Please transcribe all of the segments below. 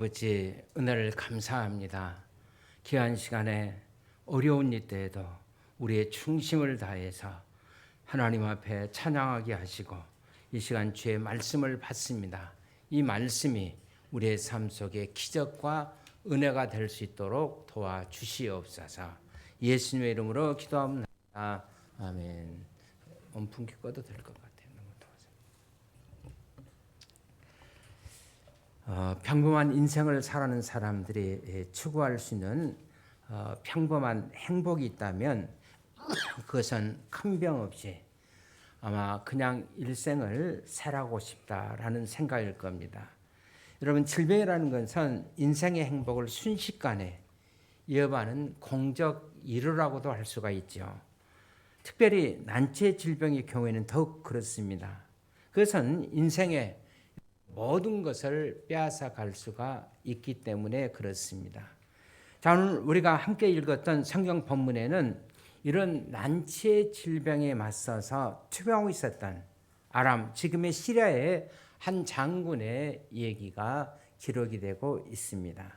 아버지 은혜를 감사합니다. 귀한 시간에 어려운 이때에도 우리의 충심을 다해서 하나님 앞에 찬양하게 하시고 이 시간 주의 말씀을 받습니다. 이 말씀이 우리의 삶 속에 기적과 은혜가 될 수 있도록 도와주시옵소서. 예수님의 이름으로 기도합니다. 아멘. 온풍기 꺼도 될 것 같아요. 평범한 인생을 살아가는 사람들이 추구할 수 있는 평범한 행복이 있다면 그것은 큰 병 없이 아마 그냥 일생을 살아가고 싶다라는 생각일 겁니다. 여러분, 질병이라는 것은 인생의 행복을 순식간에 이어가는 공적 일호라고도 할 수가 있죠. 특별히 난치의 질병의 경우에는 더욱 그렇습니다. 그것은 인생의 모든 것을 빼앗아 갈 수가 있기 때문에 그렇습니다. 자, 오늘 우리가 함께 읽었던 성경 본문에는 이런 난치의 질병에 맞서서 투병하고 있었던 아람, 지금의 시리아의 한 장군의 얘기가 기록이 되고 있습니다.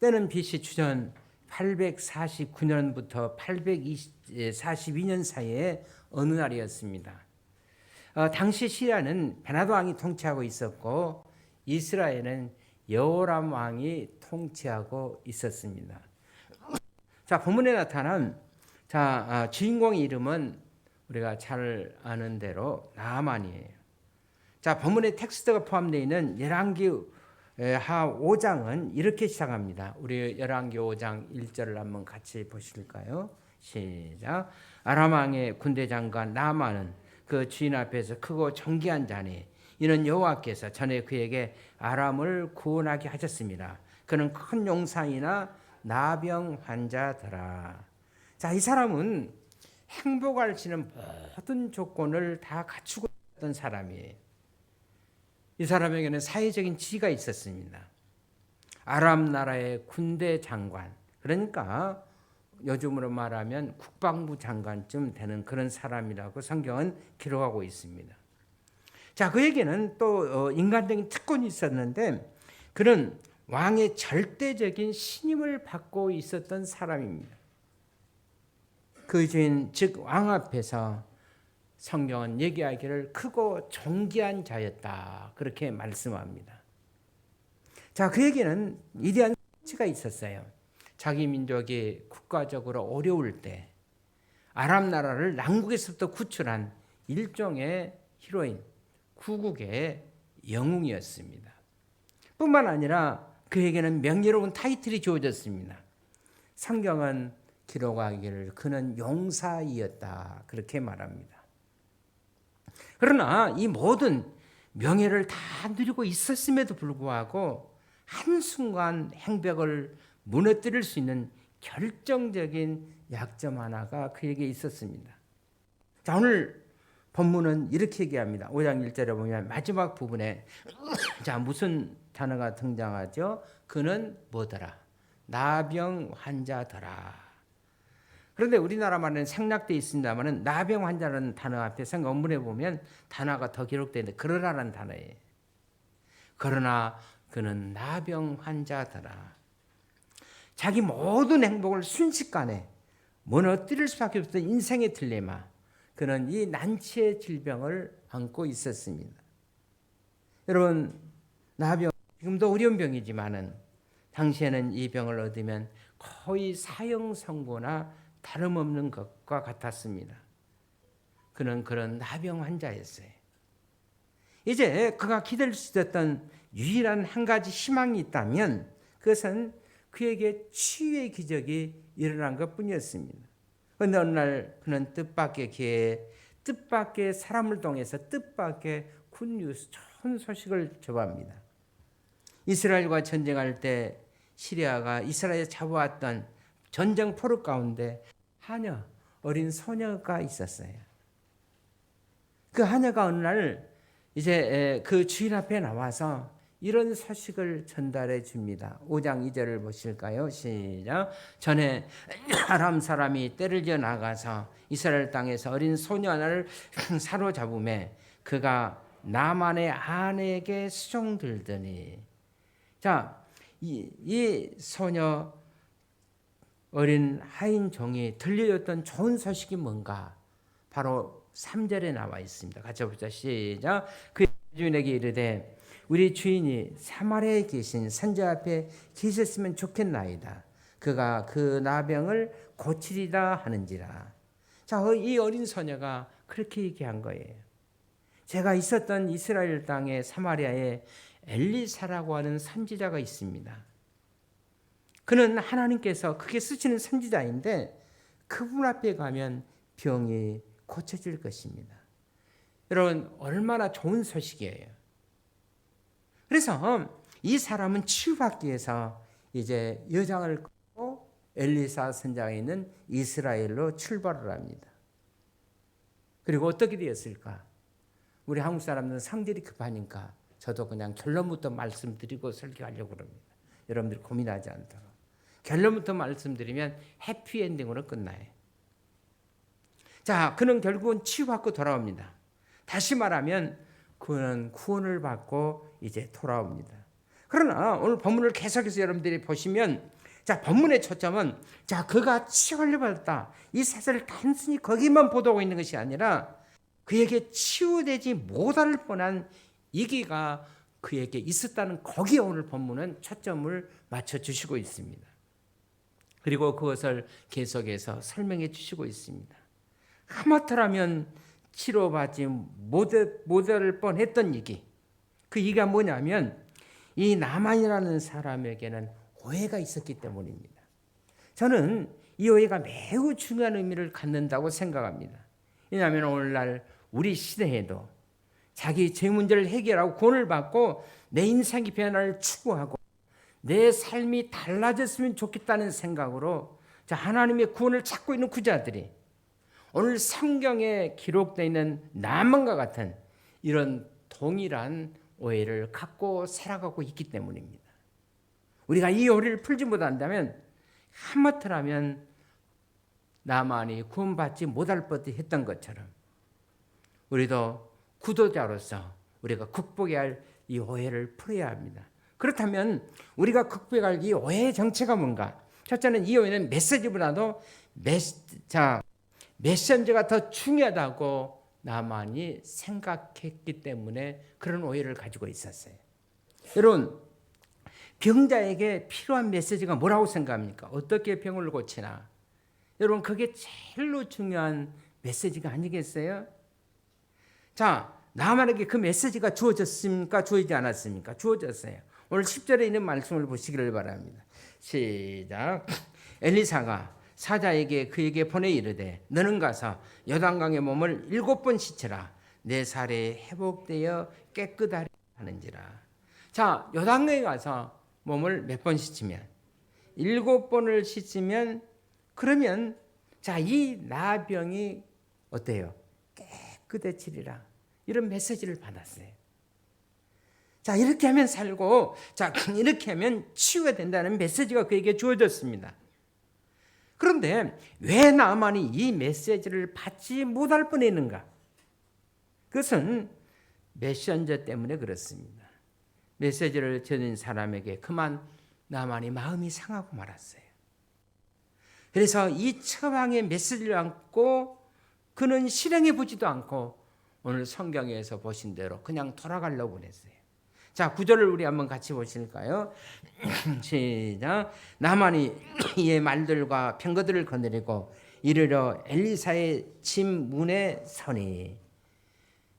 때는 BC 주전 849년부터 842년 사이에 어느 날이었습니다. 당시 시리아는 베나도 왕이 통치하고 있었고 이스라엘은 여호람 왕이 통치하고 있었습니다. 자, 본문에 나타난 주인공의 이름은 우리가 잘 아는 대로 나아만이에요. 자, 본문에 텍스트가 포함되어 있는 열왕기 하 5장은 이렇게 시작합니다. 우리 열왕기 5장 1절을 한번 같이 보실까요? 시작. 아람 왕의 군대 장관 나아만은 그 주인 앞에서 크고 존귀한 자니 이는 여호와께서 전에 그에게 아람을 구원하게 하셨습니다. 그는 큰 용사이나 나병 환자더라. 자, 이 사람은 행복할 수 있는 모든 조건을 다 갖추고 있던 사람이에요. 이 사람에게는 사회적인 지위가 있었습니다. 아람 나라의 군대 장관, 그러니까 요즘으로 말하면 국방부 장관쯤 되는 그런 사람이라고 성경은 기록하고 있습니다. 자, 그에게는 또 인간적인 특권이 있었는데 그는 왕의 절대적인 신임을 받고 있었던 사람입니다. 그 주인 즉 왕 앞에서 성경은 얘기하기를 크고 존귀한 자였다 그렇게 말씀합니다. 자, 그에게는 위대한 가치가 있었어요. 자기 민족이 국가적으로 어려울 때 아람 나라를 남국에서부터 구출한 일종의 히로인, 구국의 영웅이었습니다. 뿐만 아니라 그에게는 명예로운 타이틀이 주어졌습니다. 성경은 기록하기를 그는 용사이었다 그렇게 말합니다. 그러나 이 모든 명예를 다 누리고 있었음에도 불구하고 한순간 행복을 무너뜨릴 수 있는 결정적인 약점 하나가 그에게 있었습니다. 자, 오늘 본문은 이렇게 얘기합니다. 5장 1절에 보면 마지막 부분에 자, 무슨 단어가 등장하죠? 그는 뭐더라? 나병 환자더라. 그런데 우리나라 말에는 생략되어 있습니다만 나병 환자라는 단어 앞에 성경 원문에 보면 단어가 더 기록되어 있는데 그러라는 단어예요. 그러나 그는 나병 환자더라. 자기 모든 행복을 순식간에 무너뜨릴 수밖에 없던 인생의 딜레마. 그는 이 난치의 질병을 안고 있었습니다. 여러분, 나병 지금도 어려운 병이지만은 당시에는 이 병을 얻으면 거의 사형 선고나 다름없는 것과 같았습니다. 그는 그런 나병 환자였어요. 이제 그가 기다릴 수 있었던 유일한 한 가지 희망이 있다면 그것은 그에게 치유의 기적이 일어난 것뿐이었습니다. 그런데 어느 날 그는 뜻밖의 사람을 통해서 뜻밖의 굿뉴스, 좋은 소식을 접합니다. 이스라엘과 전쟁할 때 시리아가 이스라엘에 잡아왔던 전쟁 포로 가운데 하녀, 어린 소녀가 있었어요. 그 하녀가 어느 날 이제 그 주인 앞에 나와서 이런 소식을 전달해 줍니다. 5장 2절을 보실까요? 시작. 전에 아람 사람이 떼를 지어 나가서 이스라엘 땅에서 어린 소녀 하나를 사로잡음에 그가 나만의 아내에게 수종들더니. 자, 이 소녀 어린 하인 종이 들려줬던 좋은 소식이 뭔가? 바로 3절에 나와 있습니다. 같이 보자. 시작. 그 주인에게 이르되 우리 주인이 사마리아에 계신 선지 앞에 계셨으면 좋겠나이다. 그가 그 나병을 고치리라 하는지라. 자, 이 어린 소녀가 그렇게 얘기한 거예요. 제가 있었던 이스라엘 땅의 사마리아에 엘리사라고 하는 선지자가 있습니다. 그는 하나님께서 크게 쓰시는 선지자인데 그분 앞에 가면 병이 고쳐질 것입니다. 여러분, 얼마나 좋은 소식이에요. 그래서 이 사람은 치유받기 위해서 이제 여장을 끊고 엘리사 선장에 있는 이스라엘로 출발을 합니다. 그리고 어떻게 되었을까? 우리 한국 사람들은 성질이 급하니까 저도 그냥 결론부터 말씀드리고 설교하려고 합니다. 여러분들이 고민하지 않도록. 결론부터 말씀드리면 해피엔딩으로 끝나요. 자, 그는 결국은 치유받고 돌아옵니다. 다시 말하면 그는 구원을 받고 이제 돌아옵니다. 그러나 오늘 본문을 계속해서 여러분들이 보시면, 자, 본문의 초점은, 자, 그가 치유를 받았다. 이 사실을 단순히 거기만 보도하고 있는 것이 아니라 그에게 치유되지 못할 뻔한 위기가 그에게 있었다는, 거기에 오늘 본문은 초점을 맞춰주시고 있습니다. 그리고 그것을 계속해서 설명해 주시고 있습니다. 하마터라면 치료받지 못할 뻔했던 위기, 그 위기가 뭐냐면 이 나만이라는 사람에게는 오해가 있었기 때문입니다. 저는 이 오해가 매우 중요한 의미를 갖는다고 생각합니다. 왜냐하면 오늘날 우리 시대에도 자기 죄 문제를 해결하고 구원을 받고 내 인생의 변화를 추구하고 내 삶이 달라졌으면 좋겠다는 생각으로 하나님의 구원을 찾고 있는 구자들이 오늘 성경에 기록되어 있는 나만과 같은 이런 동일한 오해를 갖고 살아가고 있기 때문입니다. 우리가 이 오해를 풀지 못한다면 하마터라면 나만이 구원받지 못할 뻔했던 것처럼 우리도 구도자로서 우리가 극복해야 할 이 오해를 풀어야 합니다. 그렇다면 우리가 극복할 이 오해의 정체가 뭔가? 첫째는 이 오해는 메시지보다도 메신저가 더 중요하다고 나만이 생각했기 때문에 그런 오해를 가지고 있었어요. 여러분, 병자에게 필요한 메시지가 뭐라고 생각합니까? 어떻게 병을 고치나? 여러분, 그게 제일로 중요한 메시지가 아니겠어요? 자, 나만에게 그 메시지가 주어졌습니까? 주어지지 않았습니까? 주어졌어요. 오늘 10절에 있는 말씀을 보시기를 바랍니다. 시작. 엘리사가 사자에게 그에게 보내 이르되 너는 가서 요단강의 몸을 7번 씻으라. 내 살에 회복되어 깨끗하리 하는지라. 자, 요단강에 가서 몸을 몇 번 씻으면? 7번을 씻으면, 그러면 자, 이 나병이 어때요? 깨끗해지리라. 이런 메시지를 받았어요. 자, 이렇게 하면 살고, 자, 이렇게 하면 치유가 된다는 메시지가 그에게 주어졌습니다. 그런데 왜 나만이 이 메시지를 받지 못할 뻔했는가? 그것은 메신저 때문에 그렇습니다. 메시지를 전한 사람에게 그만 나만이 마음이 상하고 말았어요. 그래서 이 처방의 메시지를 안고 그는 실행해 보지도 않고 오늘 성경에서 보신 대로 그냥 돌아가려고 했어요. 자, 9절을 우리 한번 같이 보실까요? 시작. 나만이 이의 말들과 병거들을 거느리고 이르러 엘리사의 집 문에 서니.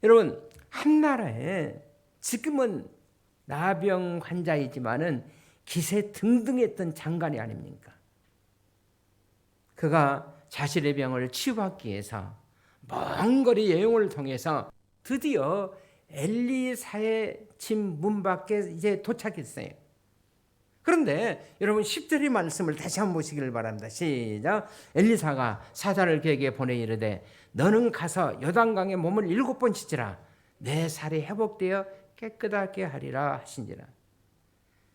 여러분, 한 나라에 지금은 나병 환자이지만은 기세 등등했던 장관이 아닙니까? 그가 자신의 병을 치유받기 위해서 먼 거리 여행을 통해서 드디어 엘리사의 집 문 밖에 이제 도착했어요. 그런데 여러분 10절의 말씀을 다시 한번 보시기를 바랍니다. 시작. 엘리사가 사자를 그에게 보내 이르되 너는 가서 요단강에 몸을 7번 씻으라. 내 살이 회복되어 깨끗하게 하리라 하신지라.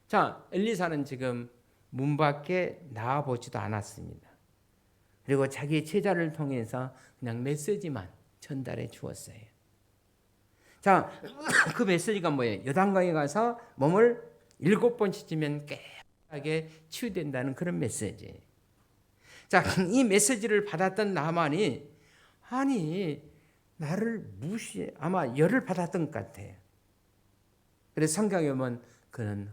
자, 엘리사는 지금 문 밖에 나와보지도 않았습니다. 그리고 자기 제자를 통해서 그냥 메시지만 전달해 주었어요. 자, 그 메시지가 뭐예요? 요단강에 가서 몸을 7번 씻으면 하게 치유된다는 그런 메시지. 자, 이 메시지를 받았던 나만이 아니 나를 무시해 아마 열을 받았던 것 같아요. 그래서 성경에 보면 그는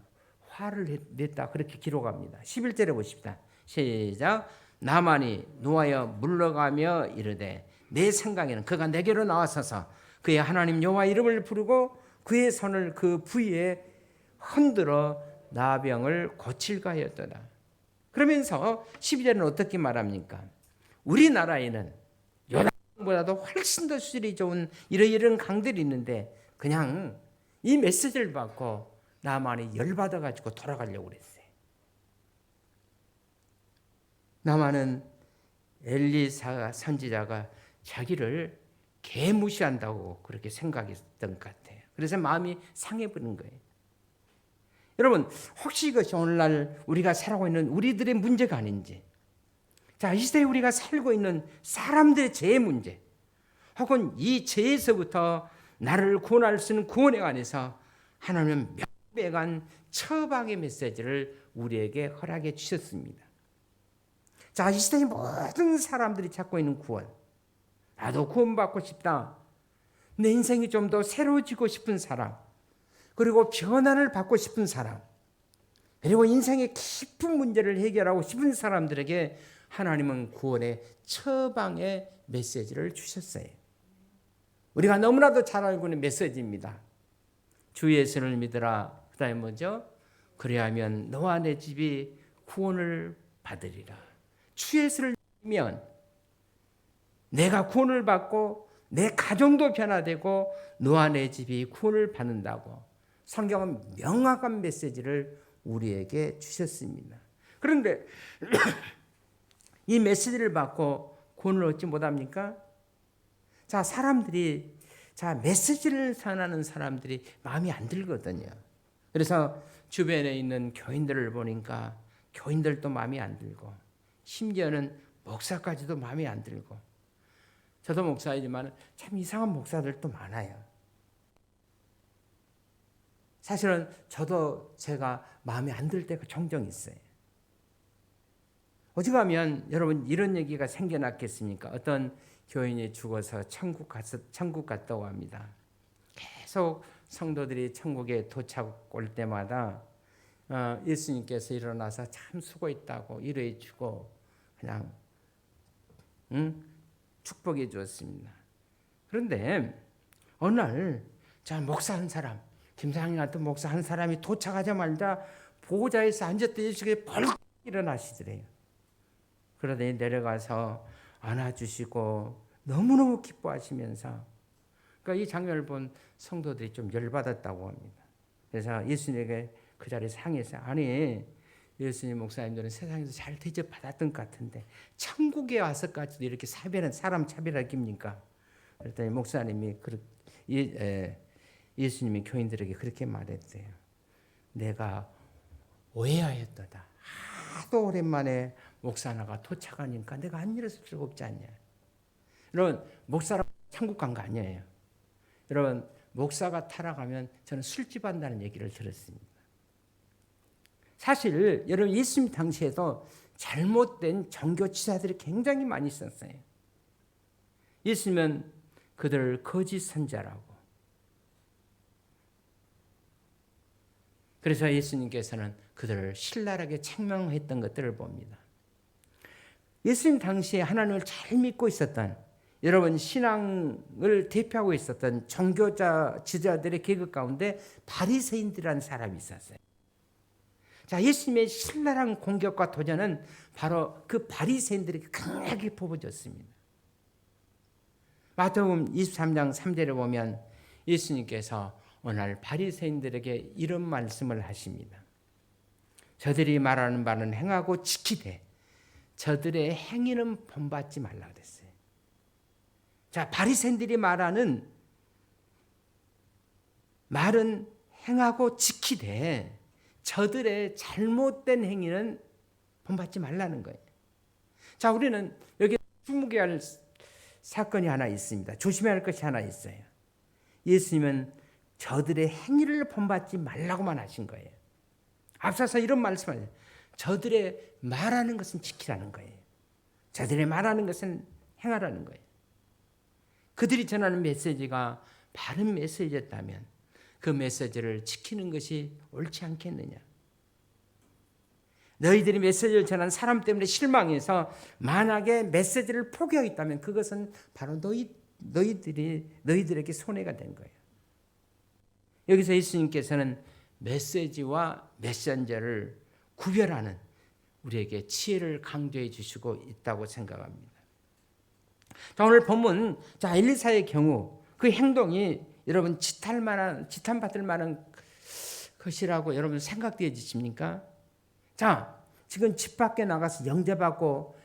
화를 냈다 그렇게 기록합니다. 11절에 보십시다. 시작. 나만이 노하여 물러가며 이르되 내 생각에는 그가 내게로 나와서서 그의 하나님 여호와 이름을 부르고 그의 손을 그 부위에 흔들어 나병을 고칠까 하였더라. 그러면서 12절은 어떻게 말합니까? 우리나라에는 요단보다도 훨씬 더 수질이 좋은 이런 강들이 있는데 그냥 이 메시지를 받고 나만이 열받아가지고 돌아가려고 그랬어요. 나만은 엘리사 선지자가 자기를 개무시한다고 그렇게 생각했던 것 같아요. 그래서 마음이 상해버린 거예요. 여러분 혹시 이것이 오늘날 우리가 살아가고 있는 우리들의 문제가 아닌지, 자, 이 시대에 우리가 살고 있는 사람들의 죄의 문제, 혹은 이 죄에서부터 나를 구원할 수 있는 구원에 관해서 하나님은 명백한 처방의 메시지를 우리에게 허락해 주셨습니다. 자, 이 시대의 모든 사람들이 찾고 있는 구원, 나도 구원받고 싶다, 내 인생이 좀 더 새로워지고 싶은 사람, 그리고 변화를 받고 싶은 사람, 그리고 인생의 깊은 문제를 해결하고 싶은 사람들에게 하나님은 구원의 처방의 메시지를 주셨어요. 우리가 너무나도 잘 알고 있는 메시지입니다. 주 예수를 믿으라. 그 다음에 뭐죠? 그리하면 너와 내 집이 구원을 받으리라. 주 예수를 믿으면 내가 구원을 받고 내 가정도 변화되고 너와 내 집이 구원을 받는다고 성경은 명확한 메시지를 우리에게 주셨습니다. 그런데 이 메시지를 받고 구원을 얻지 못합니까? 자, 사람들이, 자, 메시지를 전하는 사람들이 마음이 안 들거든요. 그래서 주변에 있는 교인들을 보니까 교인들도 마음이 안 들고, 심지어는 목사까지도 마음이 안 들고, 저도 목사이지만 참 이상한 목사들도 많아요. 사실은 저도 제가 마음에 안 들 때가 종종 있어요. 어지간하면 여러분 이런 얘기가 생겨났겠습니까? 어떤 교인이 죽어서 천국 갔다고 합니다. 계속 성도들이 천국에 도착 올 때마다 예수님께서 일어나서 참 수고했다고 위로해 주고 그냥 축복해 주었습니다. 그런데 어느 날 자, 목사 한 사람, 김상희 같은 목사 한 사람이 도착하자마자 보호자에서 앉았던 예수님께 벌떡 일어나시더래요. 그러더니 내려가서 안아주시고 너무너무 기뻐하시면서, 그러니까 이 장면을 본 성도들이 좀 열받았다고 합니다. 그래서 예수님에게 그 자리에서 항의해서, 아니 예수님 목사님들은 세상에서 잘 대접받았던 것 같은데 천국에 와서까지도 이렇게 사람 차별을 깁니까? 그랬더니 목사님이 예수님이 교인들에게 그렇게 말했대요. 내가 오해하였도다. 하도 오랜만에 목사 하나가 도착하니까 내가 안 일었을 수가 없지 않냐. 여러분 목사라고 천국 간 거 아니에요. 여러분 목사가 타락하면 저는 술집 한다는 얘기를 들었습니다. 사실 여러분 예수님 당시에도 잘못된 종교 지도자들이 굉장히 많이 있었어요. 예수님은 그들을 거짓 선자라고. 그래서 예수님께서는 그들을 신랄하게 책망했던 것들을 봅니다. 예수님 당시에 하나님을 잘 믿고 있었던, 여러분 신앙을 대표하고 있었던 종교자 지도자들의 계급 가운데 바리새인들이라는 사람이 있었어요. 자, 예수님의 신랄한 공격과 도전은 바로 그 바리새인들에게 강하게 퍼부어졌습니다. 마태복음 23장 3절에 보면 예수님께서 오늘 바리새인들에게 이런 말씀을 하십니다. 저들이 말하는 바는 행하고 지키되 저들의 행위는 본받지 말라 그랬어요. 자, 바리새인들이 말하는 말은 행하고 지키되 저들의 잘못된 행위는 본받지 말라는 거예요. 자, 우리는 여기 주목해야 할 사건이 하나 있습니다. 조심해야 할 것이 하나 있어요. 예수님은 저들의 행위를 본받지 말라고만 하신 거예요. 앞서서 이런 말씀을 저들의 말하는 것은 지키라는 거예요. 저들의 말하는 것은 행하라는 거예요. 그들이 전하는 메시지가 바른 메시지였다면 그 메시지를 지키는 것이 옳지 않겠느냐. 너희들이 메시지를 전한 사람 때문에 실망해서 만약에 메시지를 포기하겠다면 그것은 바로 너희들에게 손해가 된 거예요. 여기서 예수님께서는 메시지와 메신저를 구별하는 우리에게 지혜를 강조해 주시고 있다고 생각합니다. 자, 오늘 본문 엘리사의 경우 그 행동이 여러분 지탄받을 만한 것이라고 여러분 생각되어지십니까? 자, 지금 집 밖에 나가서 영접받고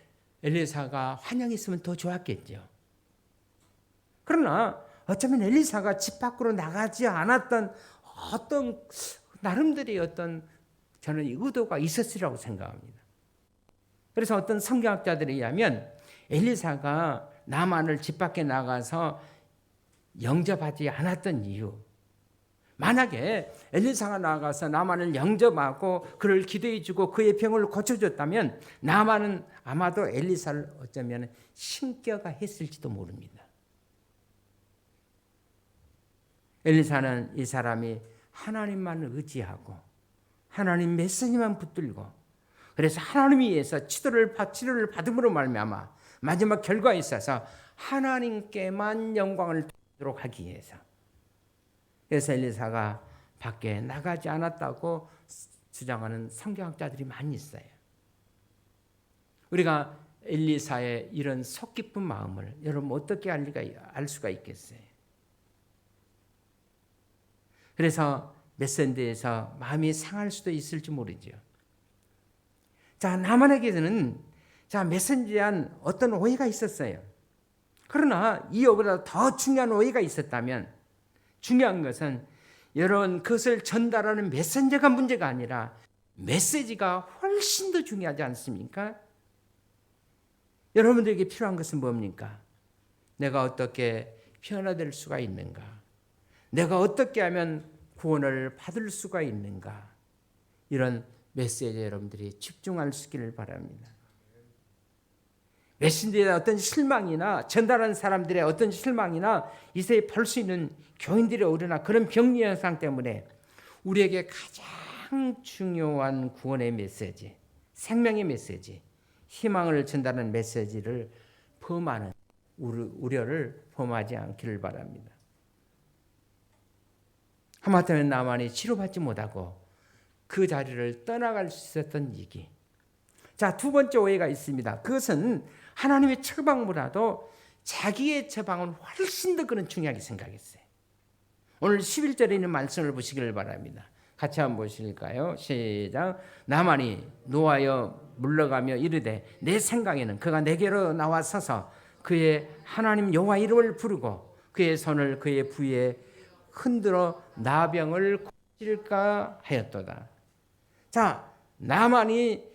엘리사가 환영했으면 더 좋았겠죠. 그러나 어쩌면 엘리사가 집 밖으로 나가지 않았던 어떤 나름대로의 어떤 저는 의도가 있었으리라고 생각합니다. 그래서 어떤 성경학자들에 의하면 엘리사가 나만을 집 밖에 나가서 영접하지 않았던 이유, 만약에 엘리사가 나가서 나만을 영접하고 그를 기도해 주고 그의 병을 고쳐줬다면 나만은 아마도 엘리사를 어쩌면 신격화 했을지도 모릅니다. 엘리사는 이 사람이 하나님만 의지하고 하나님 메시지만 붙들고 그래서 하나님에 의해서 치료를 받음으로 말미암아 마지막 결과에 있어서 하나님께만 영광을 돌리도록 하기 위해서, 그래서 엘리사가 밖에 나가지 않았다고 주장하는 성경학자들이 많이 있어요. 우리가 엘리사의 이런 속 깊은 마음을 여러분 어떻게 알 수가 있겠어요? 그래서 메신저에서 마음이 상할 수도 있을지 모르죠. 자, 나만에게는 메신저에 대한 어떤 오해가 있었어요. 그러나 이보다 더 중요한 오해가 있었다면, 중요한 것은 여러분 그것을 전달하는 메신저가 문제가 아니라 메시지가 훨씬 더 중요하지 않습니까? 여러분들에게 필요한 것은 뭡니까? 내가 어떻게 변화될 수가 있는가? 내가 어떻게 하면 구원을 받을 수가 있는가? 이런 메시지에 여러분들이 집중할 수 있기를 바랍니다. 메신저의 어떤 실망이나 전달하는 사람들의 어떤 실망이나 이세에 볼 수 있는 교인들의 오류나 그런 병리 현상 때문에 우리에게 가장 중요한 구원의 메시지, 생명의 메시지, 희망을 전달하는 메시지를 범하는 우려를 범하지 않기를 바랍니다. 하마터면 나만이 치료받지 못하고 그 자리를 떠나갈 수 있었던 얘기. 자, 두 번째 오해가 있습니다. 그것은 하나님의 처방보다도 자기의 처방은 훨씬 더 그런 중요하게 생각했어요. 오늘 11절에 있는 말씀을 보시기를 바랍니다. 같이 한번 보실까요? 시작. 나만이 노하여 물러가며 이르되 내 생각에는 그가 내게로 나와 서서 그의 하나님 여호와 이름을 부르고 그의 손을 그의 부위에 흔들어 나병을 고칠까 하였도다. 자, 나만이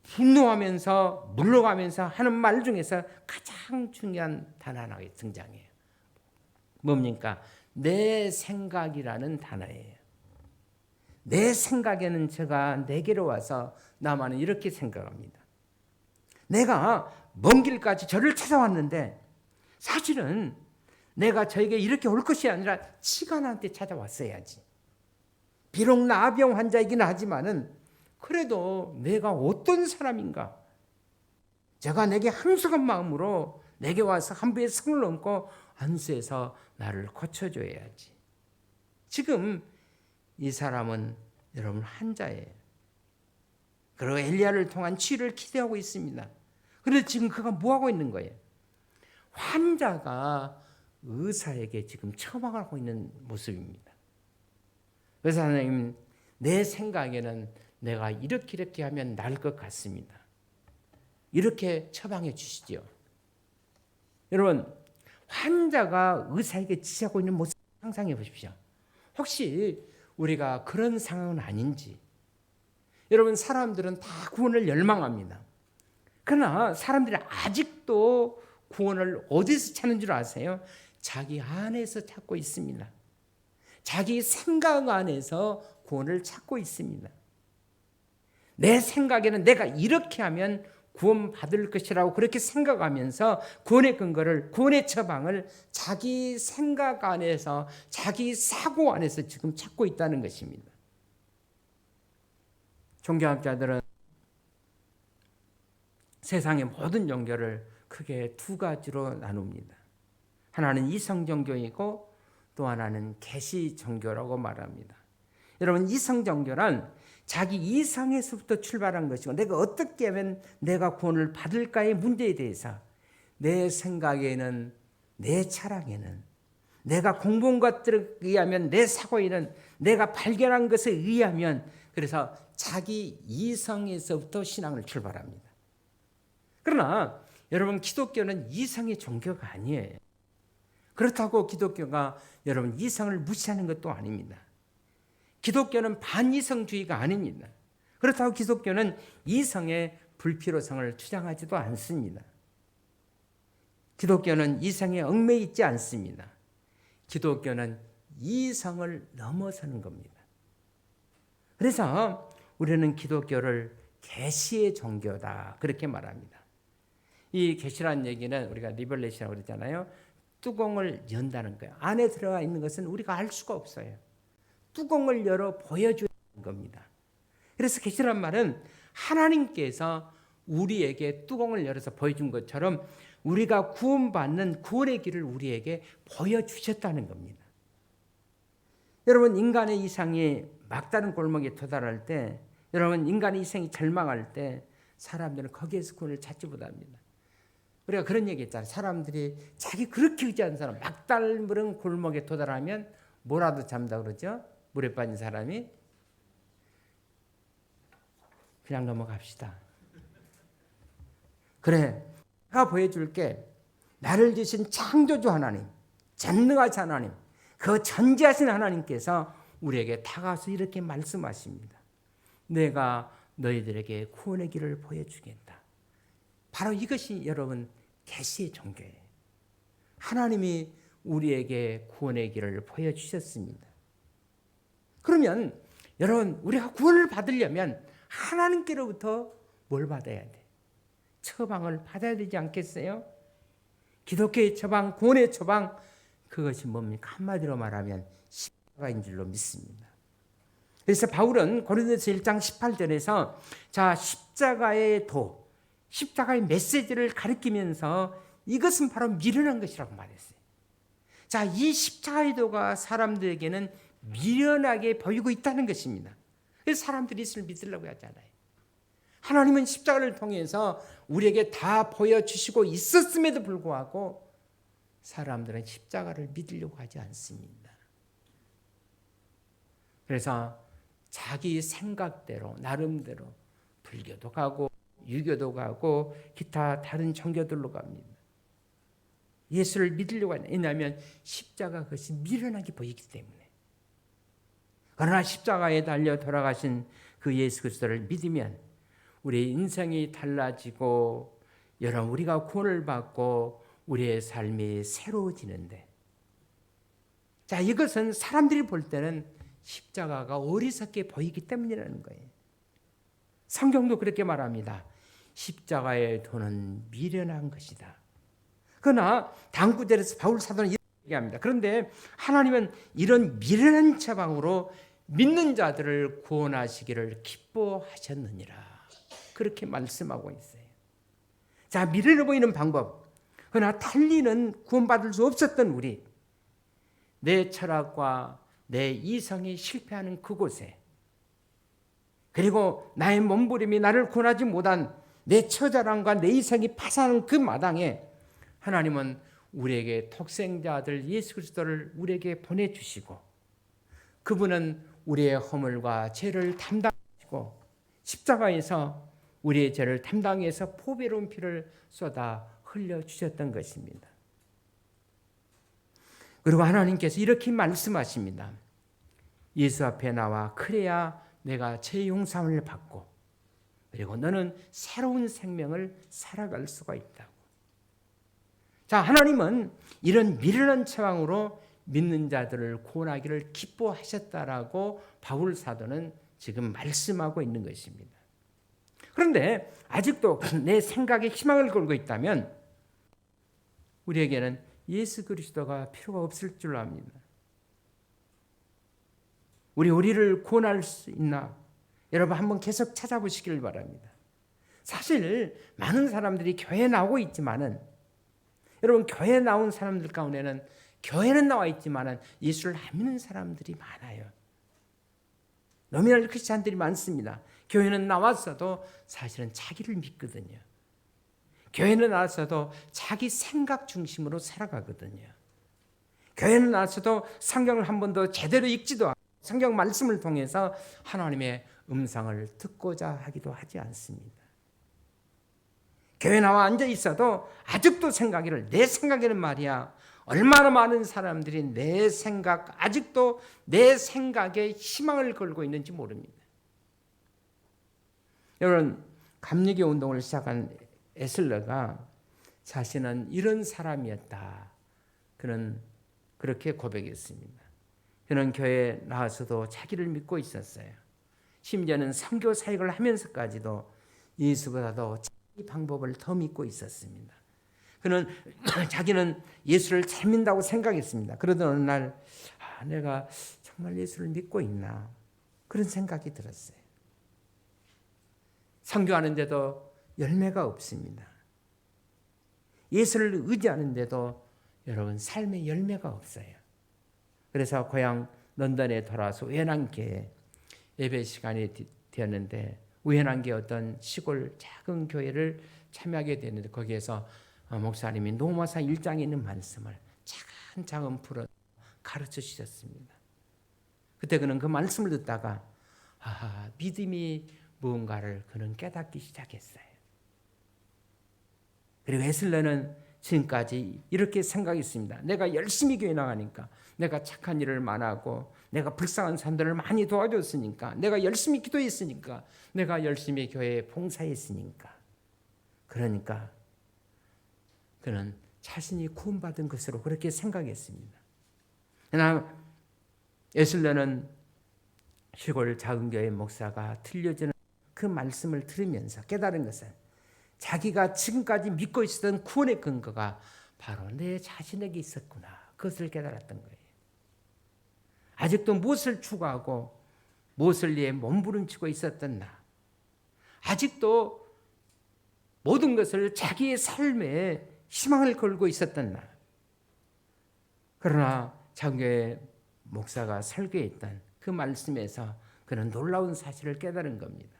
분노하면서 물러가면서 하는 말 중에서 가장 중요한 단어 하나가 등장해요. 뭡니까? 내 생각이라는 단어예요. 내 생각에는 제가 내게로 와서 나만은 이렇게 생각합니다. 내가 먼 길까지 저를 찾아왔는데 사실은 내가 저에게 이렇게 올 것이 아니라 시간한테 찾아왔어야지. 비록 나병 환자이긴 하지만은 그래도 내가 어떤 사람인가? 제가 내게 항속한 마음으로 내게 와서 한 배의 성을 얹고 안수해서 나를 고쳐줘야지. 지금 이 사람은 여러분 환자예요. 그리고 엘리야를 통한 치유를 기대하고 있습니다. 그런데 지금 그가 뭐하고 있는 거예요? 환자가 의사에게 지금 처방하고 있는 모습입니다. 그래서 하나님, 내 생각에는 내가 이렇게 하면 나을 것 같습니다. 이렇게 처방해 주시죠. 여러분, 환자가 의사에게 지시하고 있는 모습 상상해 보십시오. 혹시 우리가 그런 상황은 아닌지. 여러분, 사람들은 다 구원을 열망합니다. 그러나 사람들이 아직도 구원을 어디서 찾는 줄 아세요? 자기 안에서 찾고 있습니다. 자기 생각 안에서 구원을 찾고 있습니다. 내 생각에는 내가 이렇게 하면 구원받을 것이라고 그렇게 생각하면서 구원의 근거를, 구원의 처방을 자기 생각 안에서, 자기 사고 안에서 지금 찾고 있다는 것입니다. 종교학자들은 세상의 모든 종교를 크게 두 가지로 나눕니다. 하나는 이성 종교이고 또 하나는 계시 종교라고 말합니다. 여러분, 이성 종교는 자기 이성에서부터 출발한 것이고, 내가 어떻게 하면 내가 구원을 받을까의 문제에 대해서 내 생각에는, 내 철학에는, 내가 공부한 것들에 의하면, 내 사고에는, 내가 발견한 것에 의하면, 그래서 자기 이성에서부터 신앙을 출발합니다. 그러나 여러분, 기독교는 이성의 종교가 아니에요. 그렇다고 기독교가 여러분 이성을 무시하는 것도 아닙니다. 기독교는 반이성주의가 아닙니다. 그렇다고 기독교는 이성의 불필요성을 주장하지도 않습니다. 기독교는 이성에 얽매여 있지 않습니다. 기독교는 이성을 넘어서는 겁니다. 그래서 우리는 기독교를 계시의 종교다 그렇게 말합니다. 이 계시라는 얘기는 우리가 리벨레이션이라고 그러잖아요. 뚜껑을 연다는 거예요. 안에 들어가 있는 것은 우리가 알 수가 없어요. 뚜껑을 열어 보여주는 겁니다. 그래서 계시란 말은 하나님께서 우리에게 뚜껑을 열어서 보여준 것처럼 우리가 구원받는 구원의 길을 우리에게 보여주셨다는 겁니다. 여러분, 인간의 이상이 막다른 골목에 도달할 때, 여러분, 인간의 이상이 절망할 때 사람들은 거기에서 구원을 찾지 못합니다. 우리가 그런 얘기 했잖아요. 사람들이 자기 그렇게 의지하는 사람, 막다른 골목에 도달하면 뭐라도 잠다 그러죠. 물에 빠진 사람이. 그냥 넘어갑시다. 그래, 내가 보여줄게. 나를 주신 창조주 하나님, 전능하신 하나님, 그 전지하신 하나님께서 우리에게 다가와서 이렇게 말씀하십니다. 내가 너희들에게 구원의 길을 보여주겠다. 바로 이것이 여러분 계시의 종교예요. 하나님이 우리에게 구원의 길을 보여주셨습니다. 그러면 여러분, 우리가 구원을 받으려면 하나님께로부터 뭘 받아야 돼? 처방을 받아야 되지 않겠어요? 기독교의 처방, 구원의 처방, 그것이 뭡니까? 한마디로 말하면 십자가인 줄로 믿습니다. 그래서 바울은 고린도서 1장 18절에서 자, 십자가의 도, 십자가의 메시지를 가리키면서 이것은 바로 미련한 것이라고 말했어요. 자, 이 십자가의 도가 사람들에게는 미련하게 보이고 있다는 것입니다. 그래서 사람들이 이것을 믿으려고 하잖아요. 하나님은 십자가를 통해서 우리에게 다 보여주시고 있었음에도 불구하고 사람들은 십자가를 믿으려고 하지 않습니다. 그래서 자기 생각대로 나름대로 불교도 가고 유교도 가고 기타 다른 종교들로 갑니다. 예수를 믿으려고 하냐. 왜냐하면 십자가 그것이 미련하게 보이기 때문에. 그러나 십자가에 달려 돌아가신 그 예수 그리스도를 믿으면 우리의 인생이 달라지고 여러분 우리가 구원을 받고 우리의 삶이 새로워지는데, 자, 이것은 사람들이 볼 때는 십자가가 어리석게 보이기 때문이라는 거예요. 성경도 그렇게 말합니다. 십자가의 도는 미련한 것이다. 그러나 다음 구절에서 바울 사도는 이렇게 얘기합니다. 그런데 하나님은 이런 미련한 처방으로 믿는 자들을 구원하시기를 기뻐하셨느니라. 그렇게 말씀하고 있어요. 자, 미련해 보이는 방법. 그러나 달리는 구원받을 수 없었던 우리, 내 철학과 내 이성이 실패하는 그곳에, 그리고 나의 몸부림이 나를 구원하지 못한 내 처자랑과 내 이성이 파산하는 그 마당에 하나님은 우리에게 독생자 아들 예수 그리스도를 우리에게 보내주시고, 그분은 우리의 허물과 죄를 담당하시고 십자가에서 우리의 죄를 담당해서 보배로운 피를 쏟아 흘려주셨던 것입니다. 그리고 하나님께서 이렇게 말씀하십니다. 예수 앞에 나와 그래야 내가 죄 용서함을 받고 그리고 너는 새로운 생명을 살아갈 수가 있다고. 자, 하나님은 이런 미련한 처방으로 믿는 자들을 구원하기를 기뻐하셨다라고 바울 사도는 지금 말씀하고 있는 것입니다. 그런데 아직도 내 생각에 희망을 걸고 있다면 우리에게는 예수 그리스도가 필요가 없을 줄 압니다. 우리를 구원할 수 있나? 여러분 한번 계속 찾아보시길 바랍니다. 사실 많은 사람들이 교회에 나오고 있지만은, 여러분 교회에 나온 사람들 가운데는 교회는 나와 있지만은 예수를 안 믿는 사람들이 많아요. 노미널 크리스찬들이 많습니다. 교회는 나왔어도 사실은 자기를 믿거든요. 교회는 나왔어도 자기 생각 중심으로 살아가거든요. 교회는 나왔어도 성경을 한 번도 제대로 읽지도 않고 성경 말씀을 통해서 하나님의 음성을 듣고자 하기도 하지 않습니다. 교회 나와 앉아 있어도 아직도 생각이를, 내 생각에는 말이야, 얼마나 많은 사람들이 내 생각, 아직도 내 생각에 희망을 걸고 있는지 모릅니다. 여러분, 감리교 운동을 시작한 에슬러가 자신은 이런 사람이었다, 그는 그렇게 고백했습니다. 그는 교회에 나와서도 자기를 믿고 있었어요. 심지어는 선교 사역을 하면서까지도 예수보다도 자기 방법을 더 믿고 있었습니다. 그는 자기는 예수를 잘 믿는다고 생각했습니다. 그러던 어느 날 내가 정말 예수를 믿고 있나, 그런 생각이 들었어요. 선교하는데도 열매가 없습니다. 예수를 의지하는데도 여러분 삶의 열매가 없어요. 그래서 고향 런던에 돌아와서 우연한게 예배 시간이 되었는데, 우연한게 어떤 시골 작은 교회를 참여하게 되는데, 거기에서 목사님이 노마사 1장에 있는 말씀을 차근차근 풀어 가르쳐 주셨습니다. 그때 그는 그 말씀을 듣다가 믿음이 무언가를 그는 깨닫기 시작했어요. 그리고 웨슬러는 지금까지 이렇게 생각했습니다. 내가 열심히 교회 나가니까, 내가 착한 일을 많이 하고, 내가 불쌍한 사람들을 많이 도와줬으니까, 내가 열심히 기도했으니까, 내가 열심히 교회에 봉사했으니까, 그러니까 그는 자신이 구원받은 것으로 그렇게 생각했습니다. 그러나 웨슬러는 시골 작은 교회 목사가 들려주는 그 말씀을 들으면서 깨달은 것은, 자기가 지금까지 믿고 있었던 구원의 근거가 바로 내 자신에게 있었구나, 그것을 깨달았던 거예요. 아직도 무엇을 추구하고 무엇을 위해 몸부림치고 있었던 나, 아직도 모든 것을 자기의 삶에 희망을 걸고 있었던 나. 그러나 장교의 목사가 설교했던 그 말씀에서 그는 놀라운 사실을 깨달은 겁니다.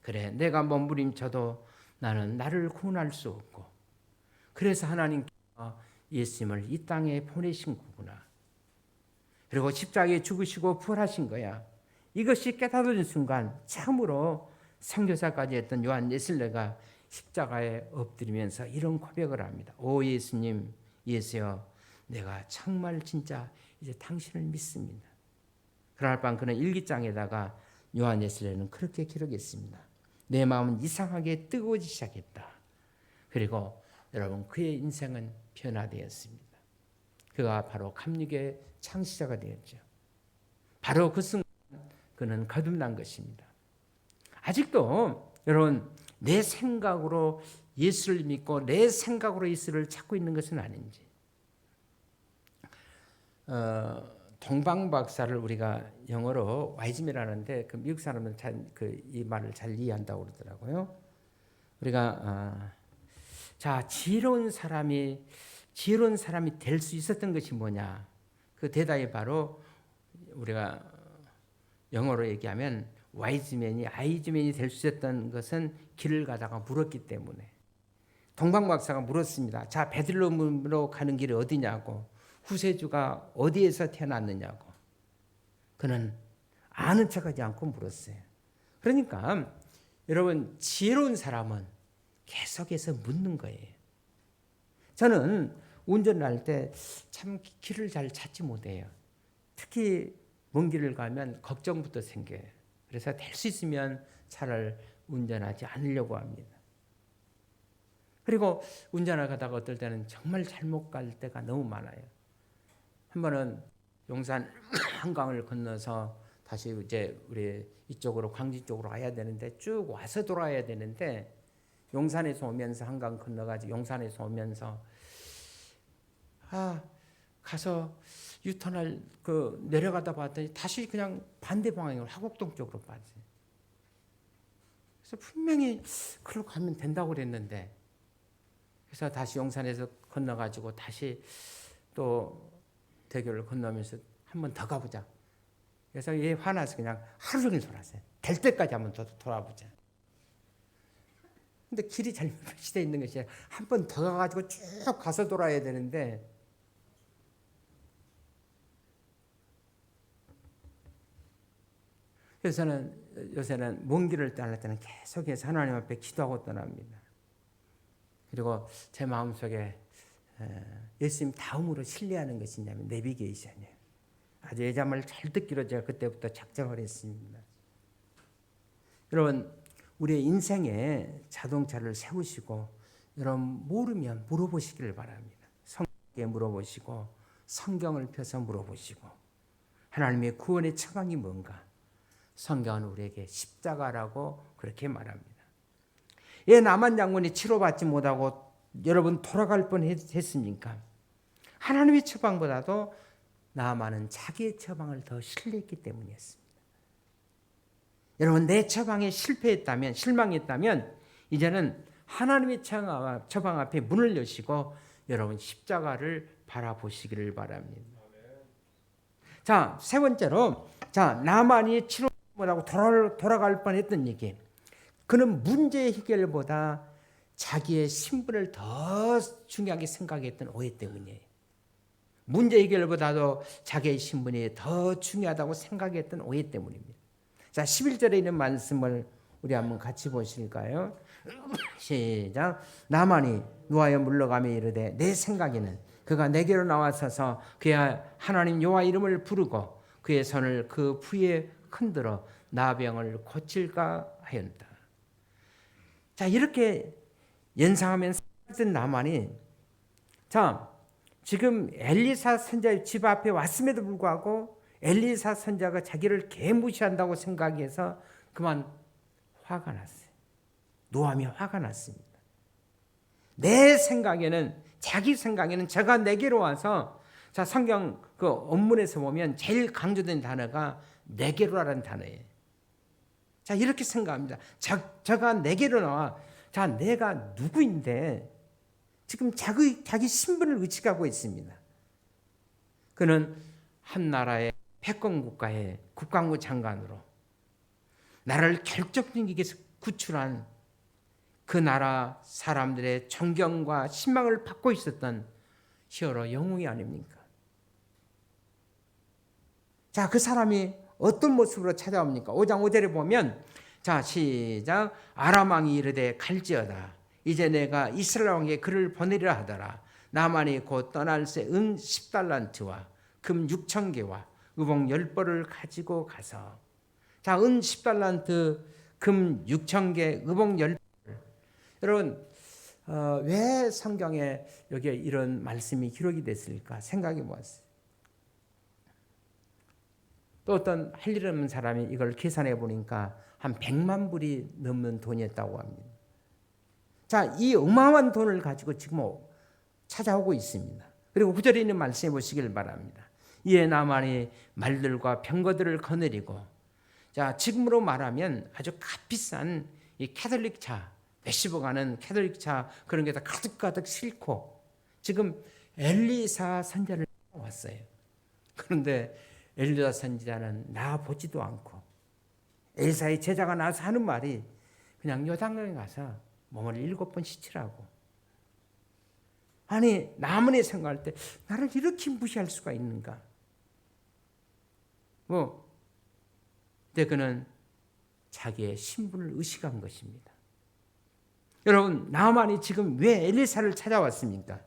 그래, 내가 몸부림쳐도 나는 나를 구원할 수 없고, 그래서 하나님께서 예수님을 이 땅에 보내신 거구나. 그리고 십자가에 죽으시고 부활하신 거야. 이것이 깨달은 순간 참으로 선교사까지 했던 요한 웨슬러가 십자가에 엎드리면서 이런 고백을 합니다. 오 예수님, 예수여, 내가 정말 진짜 이제 당신을 믿습니다. 그날 밤 그는 일기장에다가 요한 웨슬러는 그렇게 기록했습니다. 내 마음은 이상하게 뜨거워지기 시작했다. 그리고 여러분, 그의 인생은 변화되었습니다. 그가 바로 감리교의 창시자가 되었죠. 바로 그 순간 그는 거듭난 것입니다. 아직도 여러분, 내 생각으로 예수를 믿고 내 생각으로 예수를 찾고 있는 것은 아닌지. 동방박사를 우리가 영어로 와이즘이라는데, 그 미국 사람은 이 말을 잘 이해한다고 그러더라고요. 우리가 자, 지혜로운 사람이 될 수 있었던 것이 뭐냐? 그 대답이 바로 우리가 영어로 얘기하면 와이즈맨이 될 수 있었던 것은 길을 가다가 물었기 때문에. 동방박사가 물었습니다. 자, 베들레헴으로 가는 길이 어디냐고, 구세주가 어디에서 태어났느냐고. 그는 아는 척하지 않고 물었어요. 그러니까 여러분, 지혜로운 사람은 계속해서 묻는 거예요. 저는 운전을 할 때 참 길을 잘 찾지 못해요. 특히 먼 길을 가면 걱정부터 생겨요. 그래서 될 수 있으면 차를 운전하지 않으려고 합니다. 그리고 운전하다가 어떨 때는 정말 잘못 갈 때가 너무 많아요. 한 번은 용산 한강을 건너서 다시 이제 우리 이쪽으로 광진 쪽으로 와야 되는데 쭉 와서 돌아야 되는데 용산에서 오면서 한강 건너가지고 용산에서 오면서 가서 유턴할 내려가다 봤더니 다시 그냥 반대 방향으로 화곡동 쪽으로 빠지. 그래서 분명히 그걸로 가면 된다고 그랬는데 그래서 다시 용산에서 건너가지고 다시 또 대교를 건너면서 한 번 더 가보자. 그래서 얘 화나서 그냥 하루 종일 돌았어요. 될 때까지 한 번 더 돌아보자. 근데 길이 잘못되어 있는 것이 한 번 더 가가지고 쭉 가서 돌아야 되는데 그래서 요새는 먼 길을 떠날 때는 계속해서 하나님 앞에 기도하고 떠납니다. 그리고 제 마음속에 예수님 다음으로 신뢰하는 것이냐면 내비게이션이에요. 아주 예자말을 잘 듣기로 제가 그때부터 작정을 했습니다. 여러분 우리의 인생에 자동차를 세우시고 여러분 모르면 물어보시기를 바랍니다. 성경에 물어보시고 성경을 펴서 물어보시고 하나님의 구원의 처방이 뭔가 성경은 우리에게 십자가라고 그렇게 말합니다. 예, 나만 장군이 치료받지 못하고 여러분 돌아갈 뻔했습니까? 하나님의 처방보다도 나만은 자기의 처방을 더 신뢰했기 때문이었습니다. 여러분 내 처방에 실패했다면 실망했다면 이제는 하나님의 처방 앞에 문을 여시고 여러분 십자가를 바라보시기를 바랍니다. 자, 세 번째로 나만이 치료 못하고 돌아갈 뻔했던 얘기. 그는 문제 해결보다 자기의 신분을 더 중요하게 생각했던 오해 때문이에요. 문제 해결보다도 자기의 신분이 더 중요하다고 생각했던 오해 때문입니다. 자, 11절에 있는 말씀을 우리 한번 같이 보실까요? 시작. 나만이 누하여 물러가며 이르되 내 생각에는 그가 내게로 나와서서 그의 하나님 여호와 이름을 부르고 그의 손을 그 부에 흔들어 나병을 고칠까 하였다. 자, 이렇게 연상하면서 나만이 지금 엘리사 선자의 집 앞에 왔음에도 불구하고 엘리사 선자가 자기를 개무시한다고 생각해서 그만 화가 났어요. 노함이 화가 났습니다. 내 생각에는 자기 생각에는 저가 내게로 와서 성경 그 원문에서 보면 제일 강조된 단어가 내게로라는 단어예요. 이렇게 생각합니다. 저가 내게로 나와. 내가 누구인데 지금 자기 신분을 의식하고 있습니다. 그는 한 나라의 패권 국가의 국방부 장관으로 나라를 결정적이게 구출한 그 나라 사람들의 존경과 신망을 받고 있었던 히어로 영웅이 아닙니까? 그 사람이 어떤 모습으로 찾아옵니까? 5장 5절에 보면 시작. 아람 왕이 이르되 갈지어다. 이제 내가 이스라엘 왕에게 그를 보내리라 하더라. 나만이 곧 떠날새 은 10달란트와 금 6,000개와 의복 10벌을 가지고 가서 은 10달란트 금 6,000개 의복 10벌. 여러분 왜 성경에 여기에 이런 말씀이 기록이 됐을까 생각해 보았어요. 또 어떤 할 일 없는 사람이 이걸 계산해 보니까 한 100만 불이 넘는 돈이었다고 합니다. 이 어마어마한 돈을 가지고 지금 찾아오고 있습니다. 그리고 9절에 있는 말씀해 보시길 바랍니다. 이에 나만이 말들과 병거들을 거느리고 지금으로 말하면 아주 값비싼 이 캐톨릭 차 몇십억 하는 캐톨릭 차 그런 게 다 가득가득 싣고 지금 엘리사 선자를 왔어요. 그런데 엘리사 선지자는 나 보지도 않고 엘리사의 제자가 나와서 하는 말이 그냥 요단강에 가서 몸을 7번 씻으라고. 아니 나만이 생각할 때 나를 이렇게 무시할 수가 있는가? 근데 그는 자기의 신분을 의식한 것입니다. 여러분 나만이 지금 왜 엘리사를 찾아왔습니까?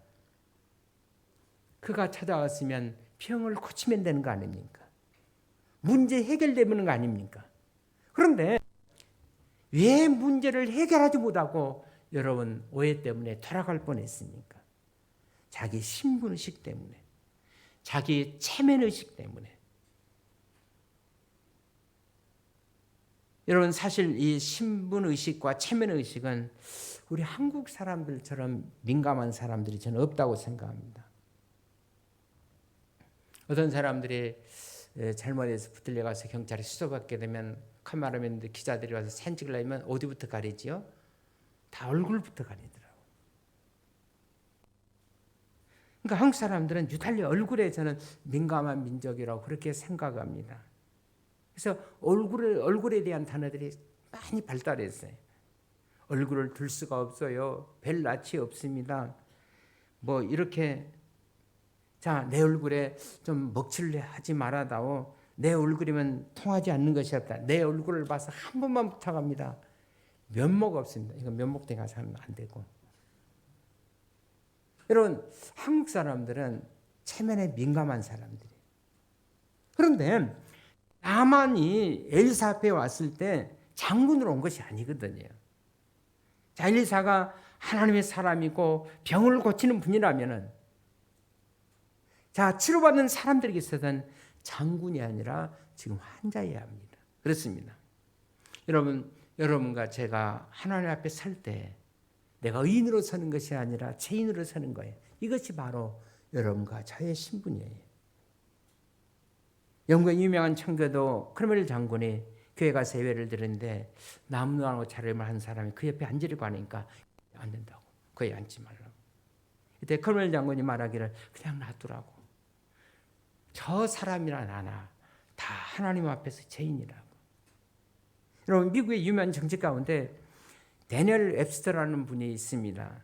그가 찾아왔으면 병을 고치면 되는 거 아닙니까? 문제 해결되는 거 아닙니까? 그런데 왜 문제를 해결하지 못하고 여러분 오해 때문에 돌아갈 뻔했습니까? 자기 신분의식 때문에, 자기 체면의식 때문에. 여러분 사실 이 신분의식과 체면의식은 우리 한국 사람들처럼 민감한 사람들이 저는 없다고 생각합니다. 어떤 사람들이 잘못해서 붙들려가서 경찰에 수사받게 되면 카메라맨들 기자들이 와서 사진 찍으려면 어디부터 가리지요? 다 얼굴부터 가리더라고요. 그러니까 한국 사람들은 유달리 얼굴에 저는 민감한 민족이라고 그렇게 생각합니다. 그래서 얼굴에 대한 단어들이 많이 발달했어요. 얼굴을 들 수가 없어요. 별 낯이 없습니다. 뭐 이렇게 자, 내 얼굴에 좀 먹칠래 하지 말아다오. 내 얼굴이면 통하지 않는 것이 없다. 내 얼굴을 봐서 한 번만 부탁합니다. 면목 없습니다. 이거 면목대 가서 하면 안 되고. 여러분, 한국 사람들은 체면에 민감한 사람들이에요. 그런데 나만이 엘리사 앞에 왔을 때 장군으로 온 것이 아니거든요. 자, 엘리사가 하나님의 사람이고 병을 고치는 분이라면은 자, 치료받는 사람들에게 있어서는 장군이 아니라 지금 환자여야 합니다. 그렇습니다. 여러분과 제가 하나님 앞에 설 때 내가 의인으로 서는 것이 아니라 죄인으로 서는 거예요. 이것이 바로 여러분과 저의 신분이에요. 영국의 유명한 청교도 크로멜 장군이 교회 가서 예배를 드리는데 남루하고 차림을 한 사람이 그 옆에 앉으려고 하니까 안 된다고. 거기 앉지 말라고. 이때 크로멜 장군이 말하기를 그냥 놔두라고. 저 사람이나 나나 다 하나님 앞에서 죄인이라고. 여러분, 미국의 유명한 정치 가운데 데니얼 웹스터라는 분이 있습니다.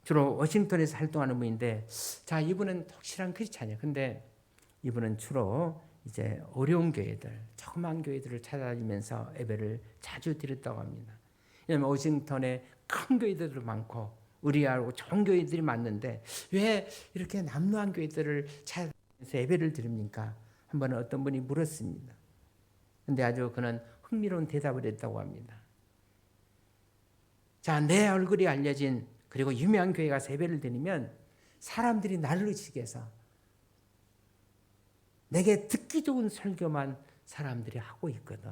주로 워싱턴에서 활동하는 분인데, 자, 이분은 독실한 크리스찬이에요. 근데 이분은 주로 이제 어려운 교회들, 조그만 교회들을 찾아다니면서 예배를 자주 드렸다고 합니다. 왜냐하면 워싱턴에 큰 교회들도 많고 의리하고 좋은 교회들이 많은데 왜 이렇게 남루한 교회들을 찾아다니면서 예배를 드립니까? 한 번은 어떤 분이 물었습니다. 근데 아주 그는 흥미로운 대답을 했다고 합니다. 자, 내 얼굴이 알려진 그리고 유명한 교회 가서 예배를 드리면 사람들이 나를 의식해서 해서 내게 듣기 좋은 설교만 사람들이 하고 있거든.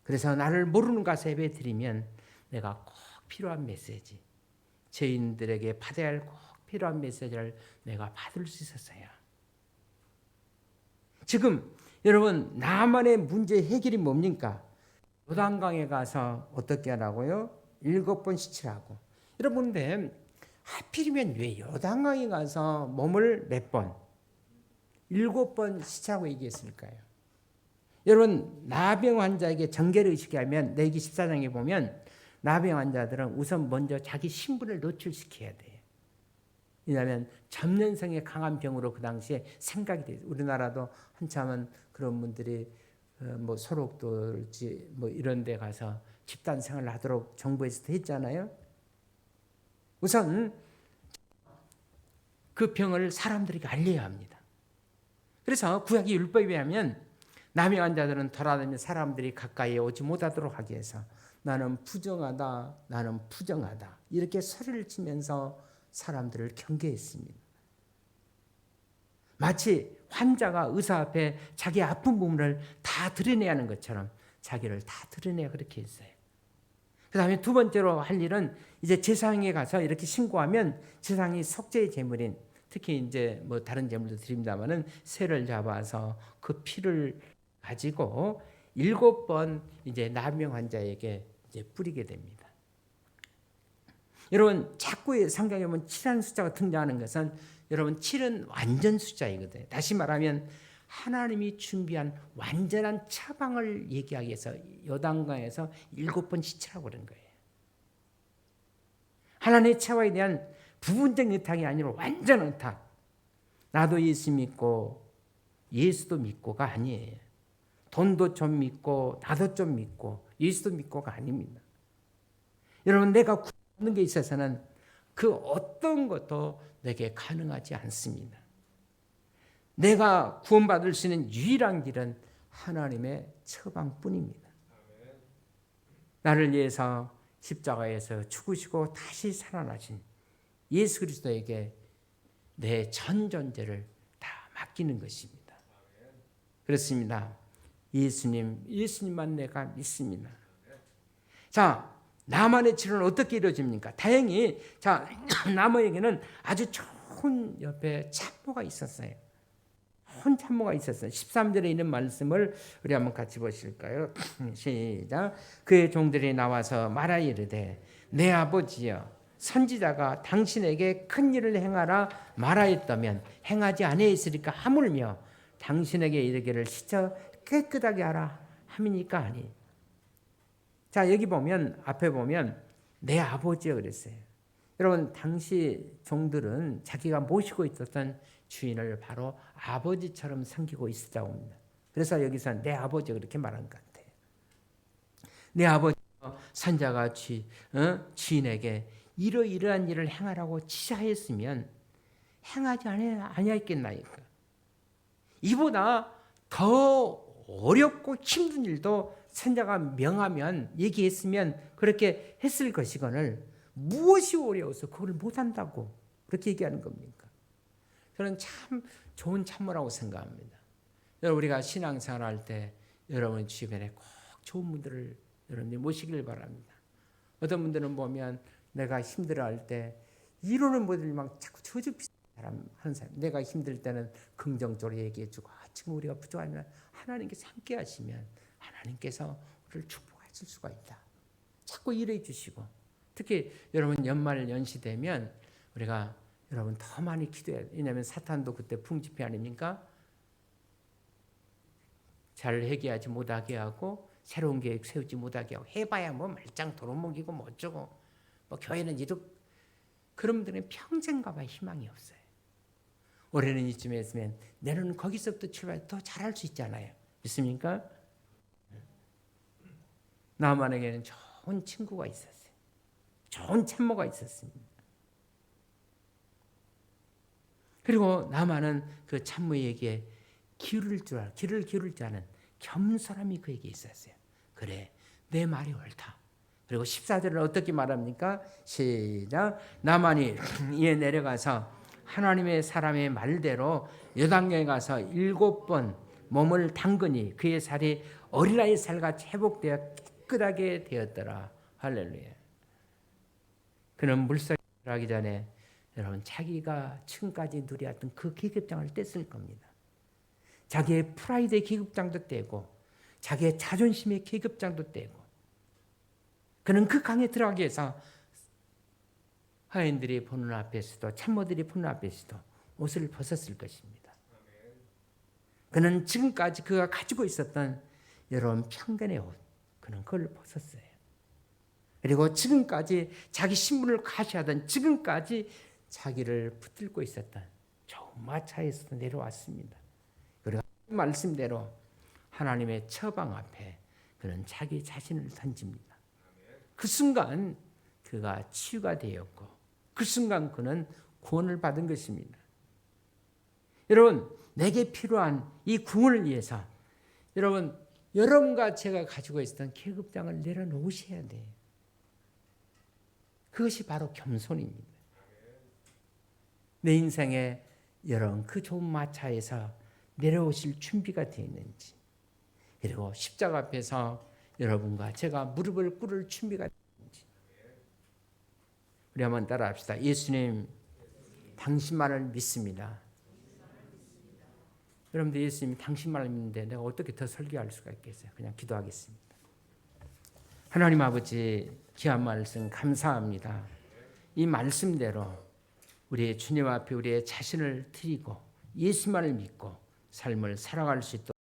그래서 나를 모르는 가서 예배 드리면 내가 꼭 필요한 메시지, 죄인들에게 받아야 할 꼭 필요한 메시지를 내가 받을 수 있었어요. 지금 여러분, 나만의 문제 해결이 뭡니까? 요단강에 가서 어떻게 하라고요? 7번 씻으라고. 여러분, 근데 하필이면 왜 요단강에 가서 몸을 몇 번? 7번 씻으라고 얘기했을까요? 여러분, 나병 환자에게 정결 의식이 하면 레위기 14장에 보면 나병 환자들은 우선 먼저 자기 신분을 노출시켜야 돼요. 왜냐하면 전염성의 강한 병으로 그 당시에 생각이 돼요. 우리나라도 한참은 그런 분들이 뭐 소록돌지 뭐 이런 데 가서 집단 생활을 하도록 정부에서도 했잖아요. 우선 그 병을 사람들에게 알려야 합니다. 그래서 구약의 율법에 의하면 남의 환자들은 돌아다니며 사람들이 가까이 오지 못하도록 하기 위해서 나는 부정하다, 나는 부정하다 이렇게 소리를 치면서 사람들을 경계했습니다. 마치 환자가 의사 앞에 자기 아픈 부분을 다 드러내야 하는 것처럼 자기를 다 드러내야 그렇게 했어요. 그 다음에 두 번째로 할 일은 이제 제사장에 가서 이렇게 신고하면 제사장이 속죄의 제물인 특히 이제 뭐 다른 제물도 드립니다만은 새를 잡아서 그 피를 가지고 7번 이제 나병 환자에게 이제 뿌리게 됩니다. 여러분, 자꾸 성경에 보면 7이라는 숫자가 등장하는 것은 여러분 7은 완전 숫자이거든요. 다시 말하면 하나님이 준비한 완전한 처방을 얘기하기 위해서 요단강에서 7번 씻으라고 그런 거예요. 하나님의 처방에 대한 부분적 의탁이 아니라 완전 의탁. 나도 예수 믿고 예수도 믿고가 아니에요. 돈도 좀 믿고 나도 좀 믿고 예수도 믿고가 아닙니다. 여러분, 내가 구하는 게 있어서는 그 어떤 것도 내게 가능하지 않습니다. 내가 구원받을 수 있는 유일한 길은 하나님의 처방뿐입니다. 나를 위해서 십자가에서 죽으시고 다시 살아나신 예수 그리스도에게 내 전 존재를 다 맡기는 것입니다. 그렇습니다. 예수님만 내가 믿습니다. 자, 나만의 치료는 어떻게 이루어집니까? 다행히 자 나만에게는 아주 좋은 옆에 참모가 있었어요. 좋은 참모가 있었어요. 13절에 있는 말씀을 우리 한번 같이 보실까요? 시작. 그의 종들이 나와서 말하 이르되 내 아버지여 선지자가 당신에게 큰 일을 행하라 말하였다면 행하지 아니하였으리까 하물며 당신에게 이르기를 씻어 깨끗하게 하라 함이니까 아니. 자, 여기 보면 앞에 보면 내 아버지여 그랬어요. 여러분 당시 종들은 자기가 모시고 있었던 주인을 바로 아버지처럼 섬기고 있었다고 합니다. 그래서 여기서 내 아버지 그렇게 말한 것 같아요. 내 아버지 선자가 주인에게 이러이러한 일을 행하라고 지시하였으면 행하지 아니하였겠나이까. 이보다 더 어렵고 힘든 일도 선자가 명하면 얘기했으면 그렇게 했을 것이거늘 무엇이 어려워서 그걸 못한다고 그렇게 얘기하는 겁니까? 저는 참 좋은 참모라고 생각합니다. 여러분 우리가 신앙생활 할 때 여러분 주변에 꼭 좋은 분들을 여러분들이 모시길 바랍니다. 어떤 분들은 보면 내가 힘들어할 때 이론은 뭐들 막 자꾸 저주비슷한 사람 하는 사람. 내가 힘들 때는 긍정적으로 얘기해주고 지금 우리가 부족하면 하나님께서 함께 하시면 하나님께서 우리를 축복하실 수가 있다. 자꾸 일해 주시고 특히 여러분 연말 연시되면 우리가 여러분 더 많이 기도해야 돼요. 왜냐하면 사탄도 그때 풍지피 아닙니까? 잘 회개하지 못하게 하고 새로운 계획 세우지 못하게 하고 해봐야 뭐 말짱 도로먹이고 뭐 어쩌고 뭐 교회는 이득 그런 분들은 평생 가봐 희망이 없어요. 올해는 이쯤에 있으면 내년은 거기서부터 출발해 더 잘할 수 있잖아요. 믿습니까? 나만에게는 좋은 친구가 있었어요. 좋은 참모가 있었습니다. 그리고 나만은 그 참모에게 귀를 기울일 줄 아는 겸손함이 그에게 있었어요. 그래, 내 말이 옳다. 그리고 14절을 어떻게 말합니까? 시작. 나만이 이에 내려가서 하나님의 사람의 말대로 요단강에 가서 7번 몸을 담그니 그의 살이 어린아이 살같이 회복되어 깨끗하게 되었더라. 할렐루야. 그는 물속에 들어가기 전에 여러분 자기가 지금까지 누려왔던 그 계급장을 뗐을 겁니다. 자기의 프라이드의 계급장도 떼고 자기의 자존심의 계급장도 떼고 그는 그 강에 들어가기 위해서 하인들이 보는 앞에서도 참모들이 보는 앞에서도 옷을 벗었을 것입니다. 그는 지금까지 그가 가지고 있었던 여러분 편견의 옷 그는 그걸 벗었어요. 그리고 지금까지 자기 신분을 과시하던 지금까지 자기를 붙들고 있었던 좋은 마차에서 내려왔습니다. 그리고 말씀대로 하나님의 처방 앞에 그는 자기 자신을 던집니다. 그 순간 그가 치유가 되었고 그 순간 그는 구원을 받은 것입니다. 여러분 내게 필요한 이 구원을 위해서 여러분과 제가 가지고 있었던 계급장을 내려놓으셔야 돼요. 그것이 바로 겸손입니다. 내 인생에 여러분 그 좋은 마차에서 내려오실 준비가 되어 있는지 그리고 십자가 앞에서 여러분과 제가 무릎을 꿇을 준비가 되어 있는지 우리 한번 따라합시다. 예수님 당신만을 믿습니다. 여러분들 예수님 당신만을 믿는데 내가 어떻게 더 설교할 수가 있겠어요? 그냥 기도하겠습니다. 하나님 아버지 귀한 말씀 감사합니다. 이 말씀대로 우리의 주님 앞에 우리의 자신을 드리고 예수만을 믿고 삶을 살아갈 수 있도록